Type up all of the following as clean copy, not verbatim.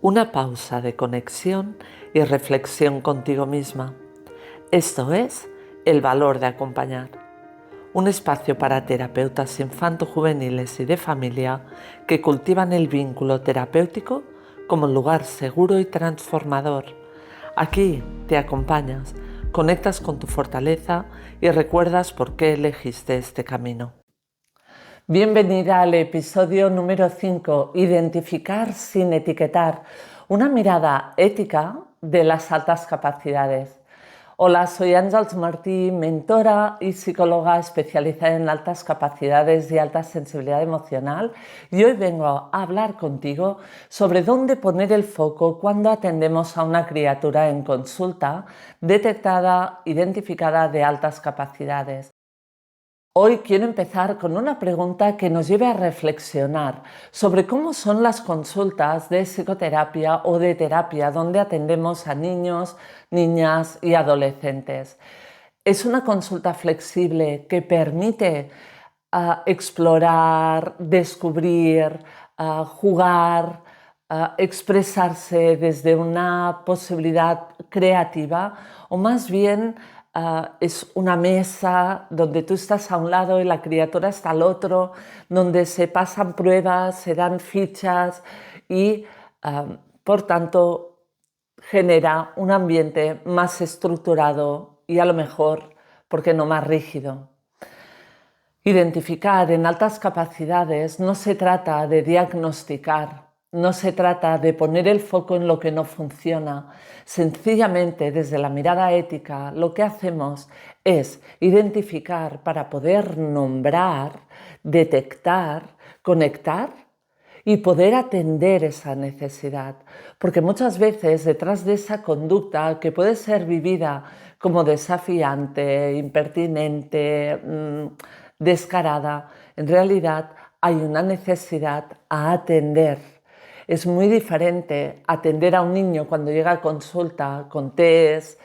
Una pausa de conexión y reflexión contigo misma. Esto es El valor de acompañar, un espacio para terapeutas infanto-juveniles y de familia que cultivan el vínculo terapéutico como un lugar seguro y transformador. Aquí te acompañas, conectas con tu fortaleza y recuerdas por qué elegiste este camino. Bienvenida al episodio número 5, Identificar sin etiquetar, una mirada ética de las altas capacidades. Hola, soy Àngels Martí, mentora y psicóloga especializada en altas capacidades y alta sensibilidad emocional, y hoy vengo a hablar contigo sobre dónde poner el foco cuando atendemos a una criatura en consulta detectada, identificada de altas capacidades. Hoy quiero empezar con una pregunta que nos lleve a reflexionar sobre cómo son las consultas de psicoterapia o de terapia donde atendemos a niños, niñas y adolescentes. ¿Es una consulta flexible que permite explorar, descubrir, jugar, expresarse desde una posibilidad creativa, o más bien es una mesa donde tú estás a un lado y la criatura está al otro, donde se pasan pruebas, se dan fichas y por tanto genera un ambiente más estructurado y a lo mejor, ¿por qué no más rígido? Identificar en altas capacidades no se trata de diagnosticar, no se trata de poner el foco en lo que no funciona. Sencillamente, desde la mirada ética, lo que hacemos es identificar para poder nombrar, detectar, conectar y poder atender esa necesidad. Porque muchas veces detrás de esa conducta que puede ser vivida como desafiante, impertinente, descarada, en realidad hay una necesidad a atender. Es muy diferente atender a un niño cuando llega a consulta con test,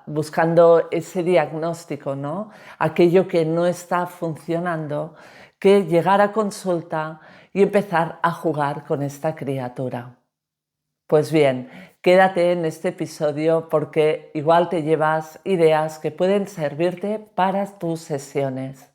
buscando ese diagnóstico, ¿no? Aquello que no está funcionando, que llegar a consulta y empezar a jugar con esta criatura. Pues bien, quédate en este episodio porque igual te llevas ideas que pueden servirte para tus sesiones.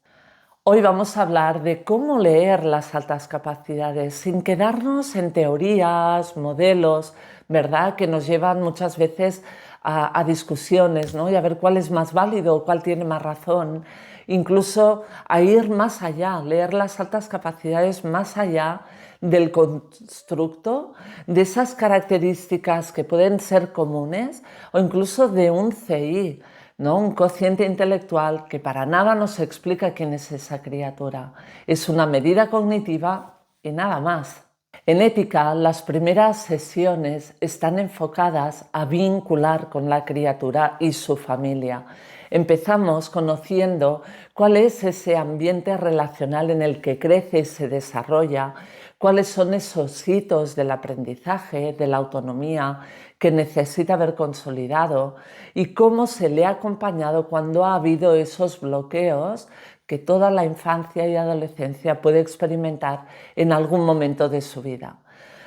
Hoy vamos a hablar de cómo leer las altas capacidades sin quedarnos en teorías, modelos, ¿verdad? Que nos llevan muchas veces a discusiones, ¿no? Y a ver cuál es más válido, cuál tiene más razón. Incluso a ir más allá, leer las altas capacidades más allá del constructo, de esas características que pueden ser comunes o incluso de un CI, ¿no? Un cociente intelectual que para nada nos explica quién es esa criatura. Es una medida cognitiva y nada más. En ética, las primeras sesiones están enfocadas a vincular con la criatura y su familia. Empezamos conociendo cuál es ese ambiente relacional en el que crece y se desarrolla, cuáles son esos hitos del aprendizaje, de la autonomía que necesita haber consolidado y cómo se le ha acompañado cuando ha habido esos bloqueos que toda la infancia y adolescencia puede experimentar en algún momento de su vida.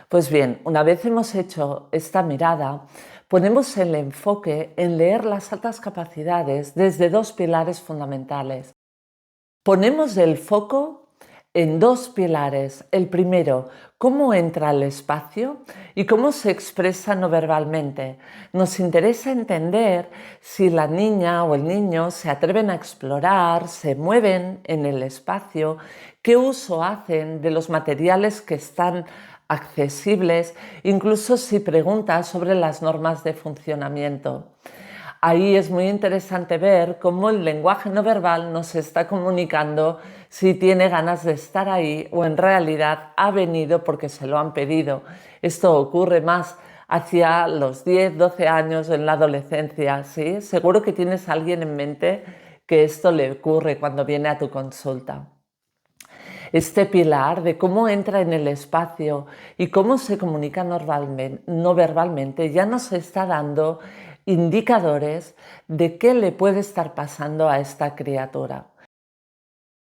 Pues bien, una vez hemos hecho esta mirada, ponemos el enfoque en leer las altas capacidades desde dos pilares fundamentales. Ponemos el foco en dos pilares. El primero, cómo entra al espacio y cómo se expresa no verbalmente. Nos interesa entender si la niña o el niño se atreven a explorar, se mueven en el espacio, qué uso hacen de los materiales que están accesibles, incluso si preguntas sobre las normas de funcionamiento. Ahí es muy interesante ver cómo el lenguaje no verbal nos está comunicando si tiene ganas de estar ahí o en realidad ha venido porque se lo han pedido. Esto ocurre más hacia los 10, 12 años en la adolescencia, ¿sí? Seguro que tienes a alguien en mente que esto le ocurre cuando viene a tu consulta. Este pilar de cómo entra en el espacio y cómo se comunica no verbalmente ya nos está dando indicadores de qué le puede estar pasando a esta criatura.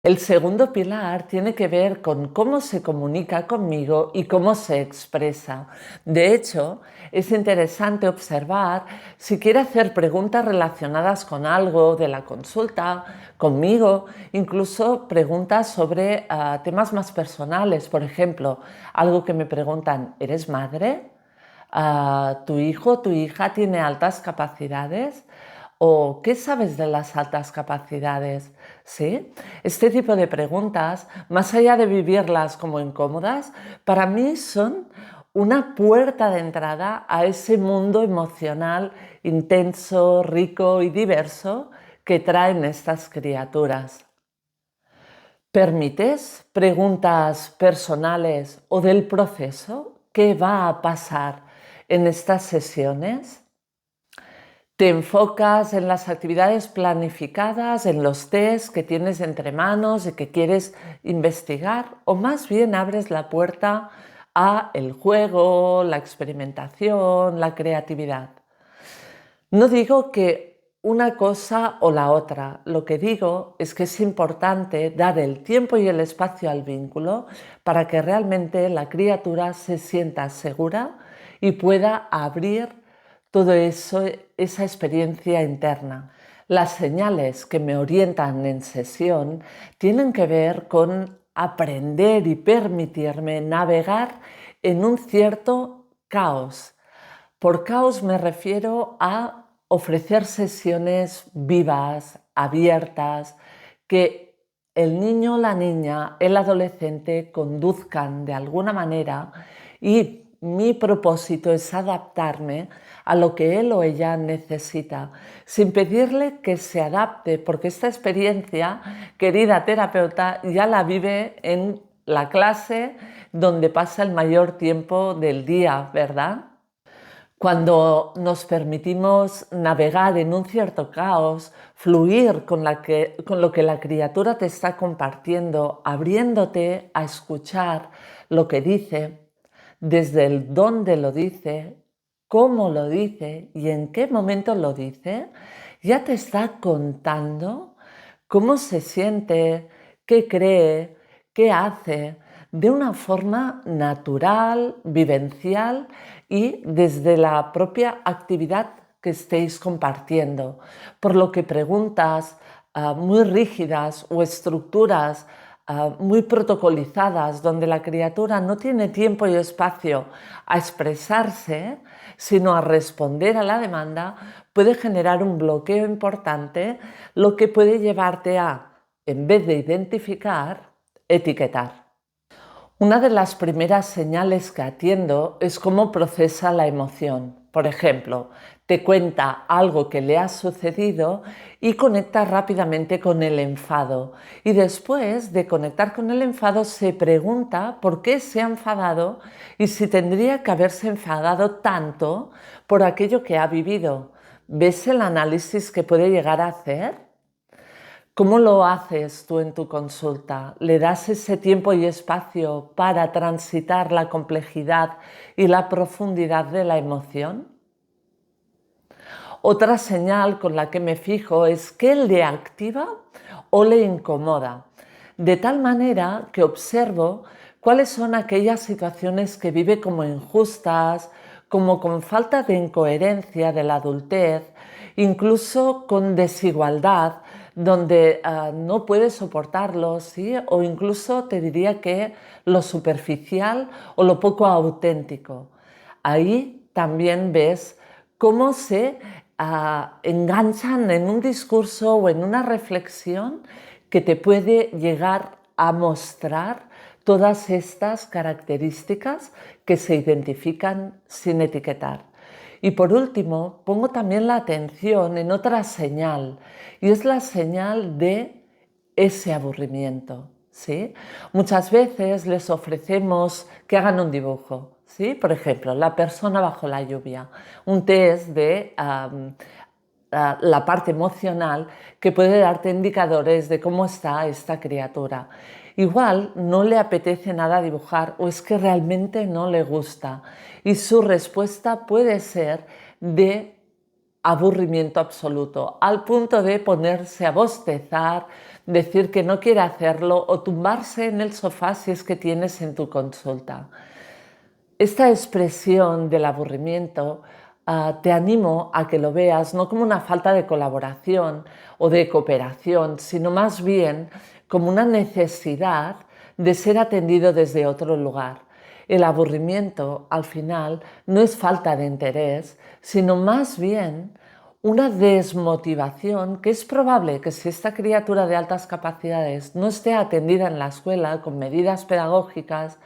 El segundo pilar tiene que ver con cómo se comunica conmigo y cómo se expresa. De hecho, es interesante observar si quiere hacer preguntas relacionadas con algo de la consulta, conmigo, incluso preguntas sobre temas más personales. Por ejemplo, algo que me preguntan: ¿eres madre? ¿Tu hijo, tu hija tiene altas capacidades? ¿O qué sabes de las altas capacidades? ¿Sí? Este tipo de preguntas, más allá de vivirlas como incómodas, para mí son una puerta de entrada a ese mundo emocional intenso, rico y diverso que traen estas criaturas. ¿Permites preguntas personales o del proceso? ¿Qué va a pasar en estas sesiones? ¿Te enfocas en las actividades planificadas, en los tests que tienes entre manos y que quieres investigar? ¿O más bien abres la puerta a el juego, la experimentación, la creatividad? No digo que una cosa o la otra, lo que digo es que es importante dar el tiempo y el espacio al vínculo para que realmente la criatura se sienta segura y pueda abrir todo eso, esa experiencia interna. Las señales que me orientan en sesión tienen que ver con aprender y permitirme navegar en un cierto caos. Por caos me refiero a ofrecer sesiones vivas, abiertas, que el niño, la niña, el adolescente conduzcan de alguna manera, y mi propósito es adaptarme a lo que él o ella necesita, sin pedirle que se adapte, porque esta experiencia, querida terapeuta, ya la vive en la clase donde pasa el mayor tiempo del día, ¿verdad? Cuando nos permitimos navegar en un cierto caos, fluir con lo que la criatura te está compartiendo, abriéndote a escuchar lo que dice, desde el dónde lo dice, cómo lo dice y en qué momento lo dice, ya te está contando cómo se siente, qué cree, qué hace, de una forma natural, vivencial y desde la propia actividad que estéis compartiendo. Por lo que preguntas muy rígidas o estructuras muy protocolizadas, donde la criatura no tiene tiempo y espacio a expresarse, sino a responder a la demanda, puede generar un bloqueo importante, lo que puede llevarte a, en vez de identificar, etiquetar. Una de las primeras señales que atiendo es cómo procesa la emoción. Por ejemplo, te cuenta algo que le ha sucedido y conecta rápidamente con el enfado. Y después de conectar con el enfado se pregunta por qué se ha enfadado y si tendría que haberse enfadado tanto por aquello que ha vivido. ¿Ves el análisis que puede llegar a hacer? ¿Cómo lo haces tú en tu consulta? ¿Le das ese tiempo y espacio para transitar la complejidad y la profundidad de la emoción? Otra señal con la que me fijo es qué le activa o le incomoda, de tal manera que observo cuáles son aquellas situaciones que vive como injustas, como con falta de incoherencia de la adultez, incluso con desigualdad, donde no puede soportarlo, ¿sí? O incluso te diría que lo superficial o lo poco auténtico. Ahí también ves cómo se enganchan en un discurso o en una reflexión que te puede llegar a mostrar todas estas características que se identifican sin etiquetar. Y por último, pongo también la atención en otra señal, y es la señal de ese aburrimiento, ¿sí? Muchas veces les ofrecemos que hagan un dibujo, ¿sí? Por ejemplo, la persona bajo la lluvia, un test de la parte emocional que puede darte indicadores de cómo está esta criatura. Igual no le apetece nada dibujar o es que realmente no le gusta y su respuesta puede ser de aburrimiento absoluto, al punto de ponerse a bostezar, decir que no quiere hacerlo o tumbarse en el sofá si es que tienes en tu consulta. Esta expresión del aburrimiento te animo a que lo veas no como una falta de colaboración o de cooperación, sino más bien como una necesidad de ser atendido desde otro lugar. El aburrimiento, al final, no es falta de interés, sino más bien una desmotivación que es probable que si esta criatura de altas capacidades no esté atendida en la escuela con medidas pedagógicas,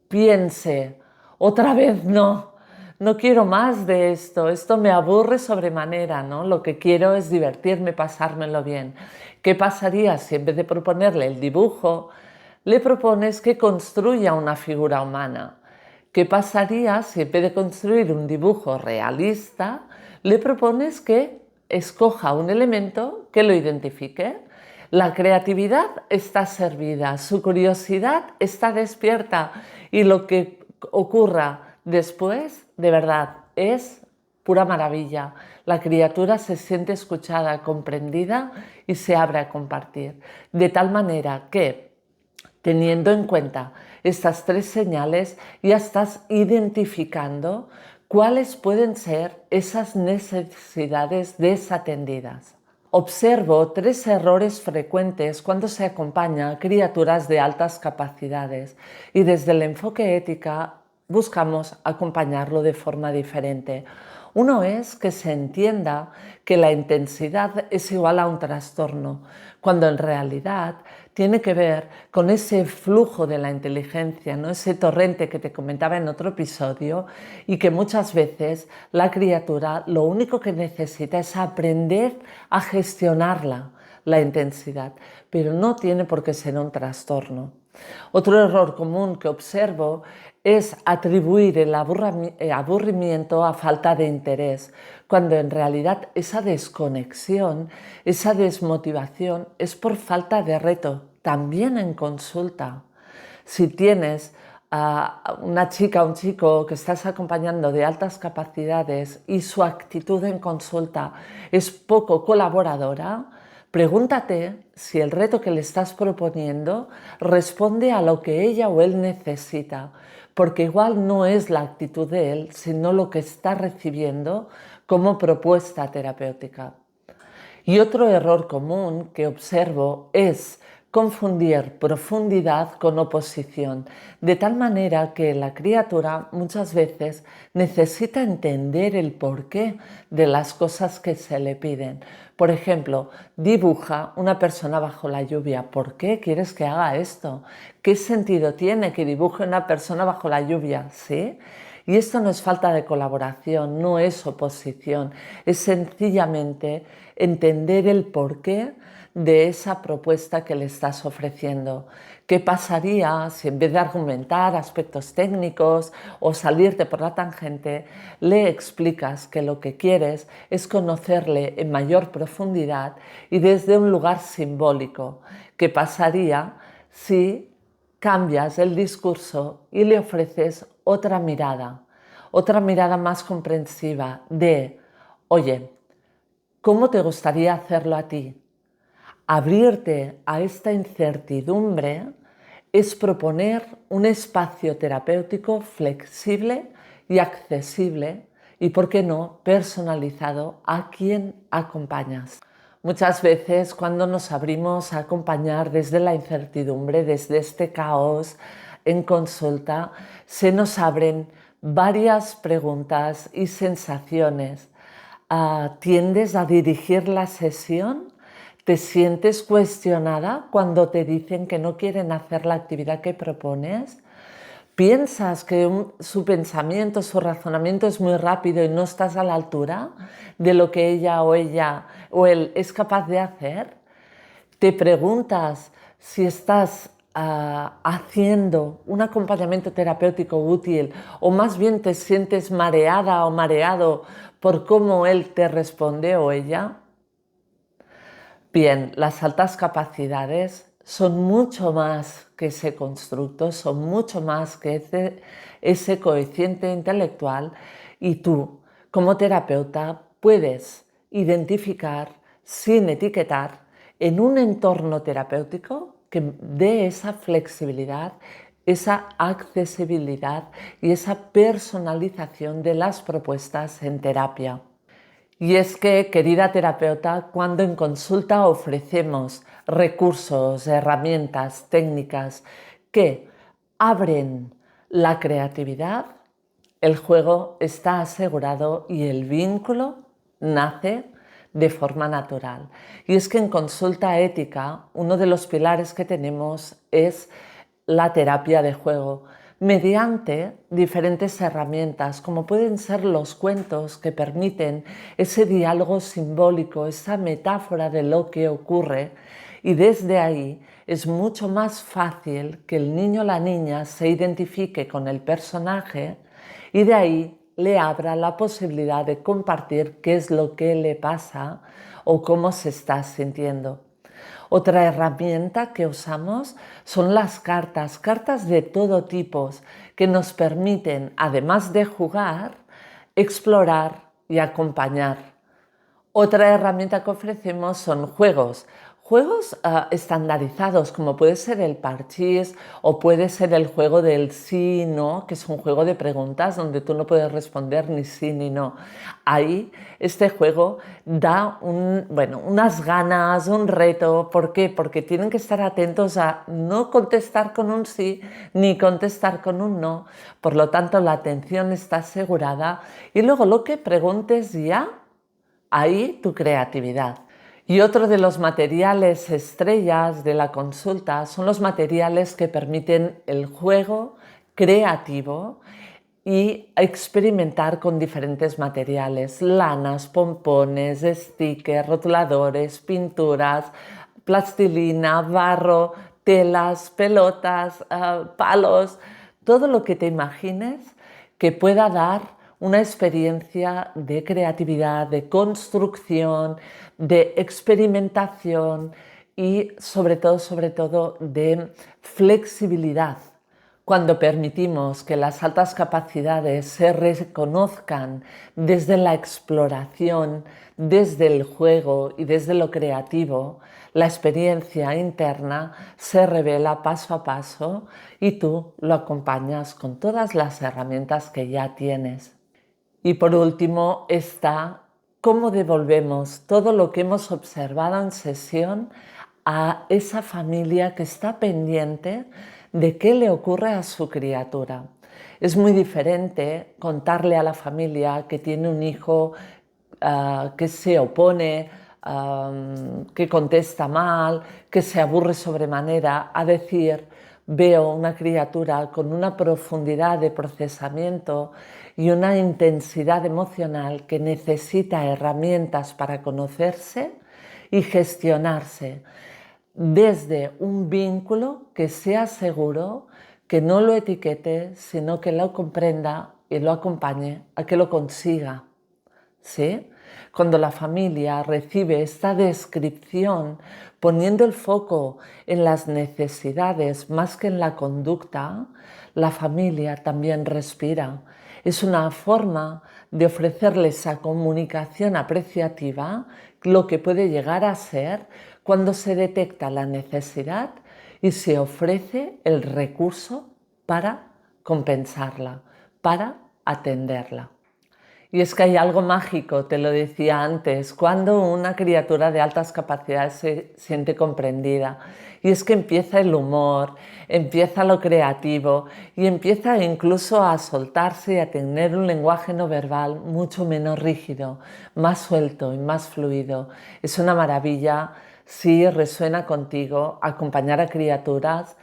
piense, otra vez no, no quiero más de esto me aburre sobremanera, ¿no? Lo que quiero es divertirme, pasármelo bien. ¿Qué pasaría si en vez de proponerle el dibujo, le propones que construya una figura humana? ¿Qué pasaría si en vez de construir un dibujo realista, le propones que escoja un elemento que lo identifique? La creatividad está servida, su curiosidad está despierta y lo que ocurra después, de verdad, es pura maravilla. La criatura se siente escuchada, comprendida y se abre a compartir. De tal manera que, teniendo en cuenta estas tres señales, ya estás identificando cuáles pueden ser esas necesidades desatendidas. Observo tres errores frecuentes cuando se acompaña a criaturas de altas capacidades y desde el enfoque ética buscamos acompañarlo de forma diferente. Uno es que se entienda que la intensidad es igual a un trastorno, cuando en realidad tiene que ver con ese flujo de la inteligencia, ¿no? Ese torrente que te comentaba en otro episodio y que muchas veces la criatura lo único que necesita es aprender a gestionarla, la intensidad, pero no tiene por qué ser un trastorno. Otro error común que observo es atribuir el aburrimiento a falta de interés, cuando en realidad esa desconexión, esa desmotivación es por falta de reto, también en consulta. Si tienes a una chica o un chico que estás acompañando de altas capacidades y su actitud en consulta es poco colaboradora, pregúntate si el reto que le estás proponiendo responde a lo que ella o él necesita, porque igual no es la actitud de él, sino lo que está recibiendo como propuesta terapéutica. Y otro error común que observo es confundir profundidad con oposición, de tal manera que la criatura muchas veces necesita entender el porqué de las cosas que se le piden. Por ejemplo, dibuja una persona bajo la lluvia. ¿Por qué quieres que haga esto? ¿Qué sentido tiene que dibuje una persona bajo la lluvia? ¿Sí? Y esto no es falta de colaboración, no es oposición, es sencillamente entender el porqué de esa propuesta que le estás ofreciendo. ¿Qué pasaría si en vez de argumentar aspectos técnicos o salirte por la tangente, le explicas que lo que quieres es conocerle en mayor profundidad y desde un lugar simbólico? ¿Qué pasaría si cambias el discurso y le ofreces otra mirada más comprensiva de, oye, ¿cómo te gustaría hacerlo a ti? Abrirte a esta incertidumbre es proponer un espacio terapéutico flexible y accesible y, ¿por qué no?, personalizado a quien acompañas. Muchas veces cuando nos abrimos a acompañar desde la incertidumbre, desde este caos en consulta, se nos abren varias preguntas y sensaciones. ¿Tiendes a dirigir la sesión? ¿Te sientes cuestionada cuando te dicen que no quieren hacer la actividad que propones? ¿Piensas que su pensamiento, su razonamiento es muy rápido y no estás a la altura de lo que ella o él es capaz de hacer? ¿Te preguntas si estás haciendo un acompañamiento terapéutico útil o más bien te sientes mareada o mareado por cómo él te responde o ella? Bien, las altas capacidades son mucho más que ese constructo, son mucho más que ese coeficiente intelectual y tú, como terapeuta, puedes identificar sin etiquetar en un entorno terapéutico que dé esa flexibilidad, esa accesibilidad y esa personalización de las propuestas en terapia. Y es que, querida terapeuta, cuando en consulta ofrecemos recursos, herramientas, técnicas que abren la creatividad, el juego está asegurado y el vínculo nace de forma natural. Y es que en consulta ética, uno de los pilares que tenemos es la terapia de juego, mediante diferentes herramientas, como pueden ser los cuentos que permiten ese diálogo simbólico, esa metáfora de lo que ocurre, y desde ahí es mucho más fácil que el niño o la niña se identifique con el personaje y de ahí le abra la posibilidad de compartir qué es lo que le pasa o cómo se está sintiendo. Otra herramienta que usamos son las cartas de todo tipo que nos permiten, además de jugar, explorar y acompañar. Otra herramienta que ofrecemos son juegos estandarizados, como puede ser el parchís o puede ser el juego del sí y no, que es un juego de preguntas donde tú no puedes responder ni sí ni no. Ahí este juego da unas ganas, un reto. ¿Por qué? Porque tienen que estar atentos a no contestar con un sí ni contestar con un no. Por lo tanto, la atención está asegurada y luego lo que preguntes ya, ahí tu creatividad. Y otro de los materiales estrellas de la consulta son los materiales que permiten el juego creativo y experimentar con diferentes materiales: lanas, pompones, stickers, rotuladores, pinturas, plastilina, barro, telas, pelotas, palos, todo lo que te imagines que pueda dar una experiencia de creatividad, de construcción, de experimentación y sobre todo de flexibilidad. Cuando permitimos que las altas capacidades se reconozcan desde la exploración, desde el juego y desde lo creativo, la experiencia interna se revela paso a paso y tú lo acompañas con todas las herramientas que ya tienes. Y por último está cómo devolvemos todo lo que hemos observado en sesión a esa familia que está pendiente de qué le ocurre a su criatura. Es muy diferente contarle a la familia que tiene un hijo que se opone, que contesta mal, que se aburre sobremanera, a decir: veo una criatura con una profundidad de procesamiento y una intensidad emocional que necesita herramientas para conocerse y gestionarse desde un vínculo que sea seguro, que no lo etiquete, sino que lo comprenda y lo acompañe a que lo consiga. ¿Sí? Cuando la familia recibe esta descripción, poniendo el foco en las necesidades más que en la conducta, la familia también respira. Es una forma de ofrecerle esa comunicación apreciativa, lo que puede llegar a ser cuando se detecta la necesidad y se ofrece el recurso para compensarla, para atenderla. Y es que hay algo mágico, te lo decía antes, cuando una criatura de altas capacidades se siente comprendida. Y es que empieza el humor, empieza lo creativo y empieza incluso a soltarse y a tener un lenguaje no verbal mucho menos rígido, más suelto y más fluido. Es una maravilla si resuena contigo acompañar a criaturas.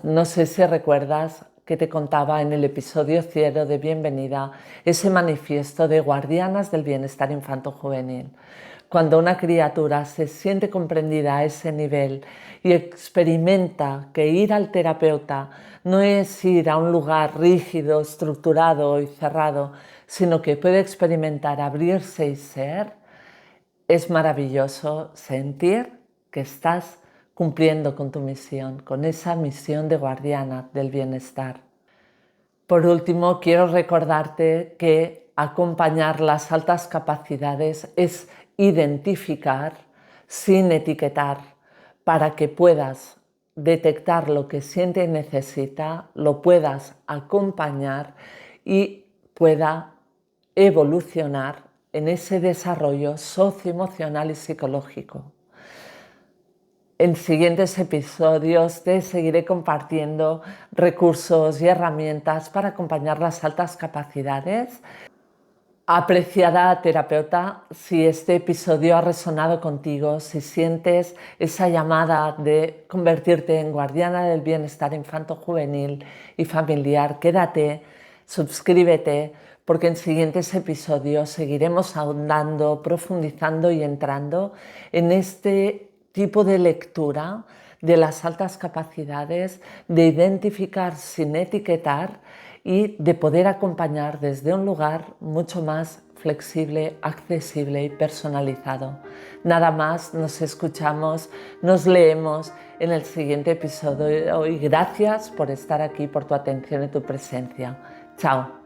No sé si recuerdas que te contaba en el episodio 0 de Bienvenida, ese manifiesto de guardianas del bienestar infanto-juvenil. Cuando una criatura se siente comprendida a ese nivel y experimenta que ir al terapeuta no es ir a un lugar rígido, estructurado y cerrado, sino que puede experimentar abrirse y ser, es maravilloso sentir que estás cumpliendo con tu misión, con esa misión de guardiana del bienestar. Por último, quiero recordarte que acompañar las altas capacidades es identificar sin etiquetar para que puedas detectar lo que siente y necesita, lo puedas acompañar y pueda evolucionar en ese desarrollo socioemocional y psicológico. En siguientes episodios te seguiré compartiendo recursos y herramientas para acompañar las altas capacidades. Apreciada terapeuta, si este episodio ha resonado contigo, si sientes esa llamada de convertirte en guardiana del bienestar infanto-juvenil y familiar, quédate, suscríbete, porque en siguientes episodios seguiremos ahondando, profundizando y entrando en este tipo de lectura de las altas capacidades, de identificar sin etiquetar y de poder acompañar desde un lugar mucho más flexible, accesible y personalizado. Nada más, nos escuchamos, nos leemos en el siguiente episodio y gracias por estar aquí, por tu atención y tu presencia. Chao.